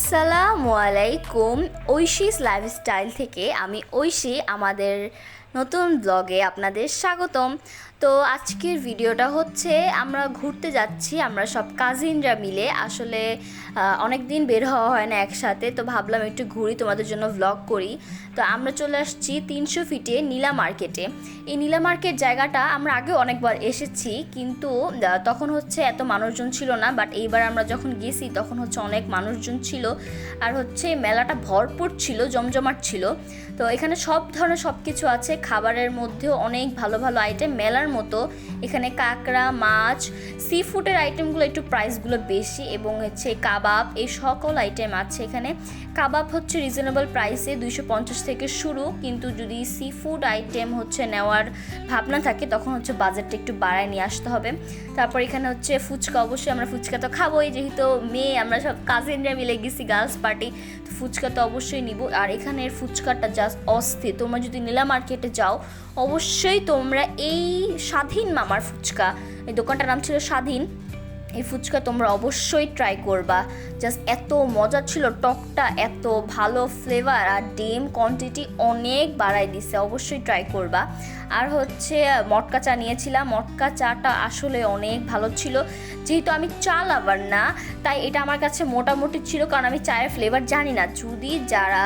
আসসালামু আলাইকুম। ঐশীস লাইফস্টাইল থেকে আমি ঐশী আমাদের নতুন ব্লগে আপনাদের স্বাগতম। তো আজকের ভিডিওটা হচ্ছে আমরা ঘুরতে যাচ্ছি, আমরা সব কাজিনরা মিলে। আসলে অনেক দিন বের হওয়া হয় না একসাথে, তো ভাবলাম একটু ঘুরি, তোমাদের জন্য ব্লগ করি। তো আমরা চলে আসছি 300 ফিটে নীলা মার্কেটে। এই নীলা মার্কেট জায়গাটা আমরা আগে অনেকবার এসেছি, কিন্তু তখন হচ্ছে এত মানুষজন ছিল না। বাট এইবার আমরা যখন গেছি তখন হচ্ছে অনেক মানুষজন ছিল, আর হচ্ছে মেলাটা ভরপুর ছিল, জমজমাট ছিল। তো এখানে সব ধরনের সব কিছু আছে, খাবারের মধ্যেও অনেক ভালো ভালো আইটেম মেলার মতো। এখানে কাঁকড়া, মাছ, সি ফুডের আইটেমগুলো একটু প্রাইসগুলো বেশি, এবং হচ্ছে কাবাব, এই সকল আইটেম আছে এখানে। কাবাব হচ্ছে রিজনেবল প্রাইসে 250 থেকে শুরু, কিন্তু যদি সি ফুড আইটেম হচ্ছে নেওয়ার ভাবনা থাকে তখন হচ্ছে বাজেটটা একটু বাড়ায় নিয়ে আসতে হবে। তারপর এখানে হচ্ছে ফুচকা, অবশ্যই আমরা ফুচকা তো খাবোই, যেহেতু মেয়ে, আমরা সব কাজিনরা মিলে গেছি গার্লস পার্টি, তো ফুচকা তো অবশ্যই নিব। আর এখানের ফুচকাটা জাস্ট অস্থির। তোমরা যদি নীলা মার্কেটে যাও অবশ্যই তোমরা এই স্বাধীন মামার ফুচকা, এই দোকানটার নাম ছিল স্বাধীন, এই ফুচকা তোমরা অবশ্যই ট্রাই করবা। জাস্ট এত মজা ছিল, টকটা এত ভালো ফ্লেভার, আর ডিম কোয়ান্টিটি অনেক বাড়াই দিছে, অবশ্যই ট্রাই করবা। আর হচ্ছে মটকা চা নিয়েছিলাম, মটকা চাটা আসলে অনেক ভালো ছিল। যেহেতু আমি চা লাভার না, তাই এটা আমার কাছে মোটামুটি ছিল, কারণ আমি চায়ের ফ্লেভার জানি না। যদি যারা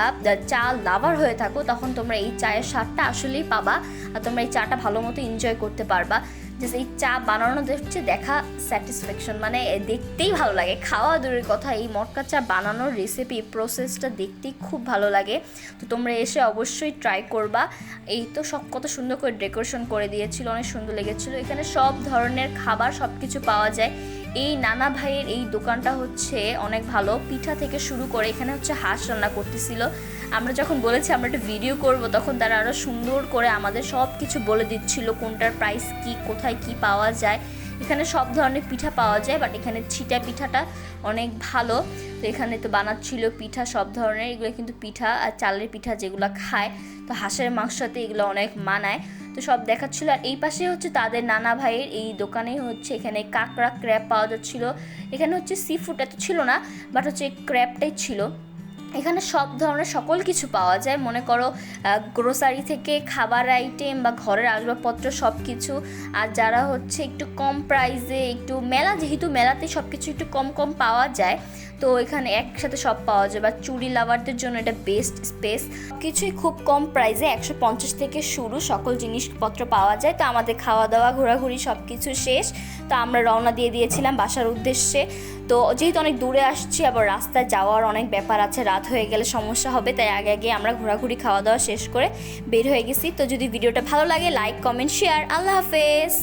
চা লাভার হয়ে থাকো তখন তোমরা এই চায়ের স্বাদটা আসলেই পাবা, আর তোমরা এই চাটা ভালো মতো এনজয় করতে পারবা। জাস্ট এই চা বানানো হচ্ছে দেখা স্যাটিসফ্যাকশন, মানে দেখতেই ভালো লাগে, খাওয়া দূরের কথা, এই মটকা চা বানানোর রেসিপি প্রসেসটা দেখতেই খুব ভালো লাগে। তো তোমরা এসে অবশ্যই ট্রাই করবা। এই তো সব কত সুন্দর করে ডেকোরেশন করে দিয়েছিল, অনেক সুন্দর লেগেছিলো। এখানে সব ধরনের খাবার সব কিছু পাওয়া যায়। এই নানা ভাইয়ের এই দোকানটা হচ্ছে অনেক ভালো, পিঠা থেকে শুরু করে। এখানে হচ্ছে হাঁস রান্না করতেছিল, আমরা যখন বলেছি আমরা একটা ভিডিও করব তখন তারা আরও সুন্দর করে আমাদের সব কিছু বলে দিচ্ছিল, কোনটার প্রাইস কি, কোথায় কি পাওয়া যায়। এখানে সব ধরনের পিঠা পাওয়া যায়, বাট এখানে ছিটা পিঠাটা অনেক ভালো। তো এখানে তো বানাচ্ছিল পিঠা সব ধরনের, এগুলো কিন্তু পিঠা আর চালের পিঠা যেগুলো খায়, তো হাঁসের মাংসতে এগুলো অনেক মানায়। তো সব দেখাচ্ছিল। আর এই পাশে হচ্ছে তাদের নানা ভাইয়ের এই দোকানেই হচ্ছে এখানে কাঁকড়া, ক্র্যাব পাওয়া যাচ্ছিল। এখানে হচ্ছে সি ফুড এত ছিল না, বাট হচ্ছে ক্র্যাবটাই ছিল। এখানে সব ধরনের সকল কিছু পাওয়া যায়, মনে করো গ্রোসারি থেকে খাবার আইটেম বা ঘরের আসবাবপত্র সব কিছু। আর যারা হচ্ছে একটু কম প্রাইসে, একটু মেলা, যেহেতু মেলাতে সব কিছু একটু কম কম পাওয়া যায়, তো এখানে একসাথে সব পাওয়া যায়। বা চুড়ি লাভারদের জন্য এটা বেস্ট স্পেস, কিছুই খুব কম প্রাইসে 150 থেকে শুরু সকল জিনিসপত্র পাওয়া যায়। তো আমাদের খাওয়া দাওয়া ঘোরাঘুরি সব কিছু শেষ, তো আমরা রওনা দিয়ে দিয়েছিলাম বাসার উদ্দেশ্যে। তো যেহেতু অনেক দূরে আসছি, আবার রাস্তায় যাওয়ার অনেক ব্যাপার আছে, রাত হয়ে গেলে সমস্যা হবে, তাই আগে আগে আমরা ঘোরাঘুরি খাওয়া দাওয়া শেষ করে বের হয়ে গেছি। তো যদি ভিডিওটা ভালো লাগে লাইক, কমেন্ট, শেয়ার। আল্লাহ হাফেজ।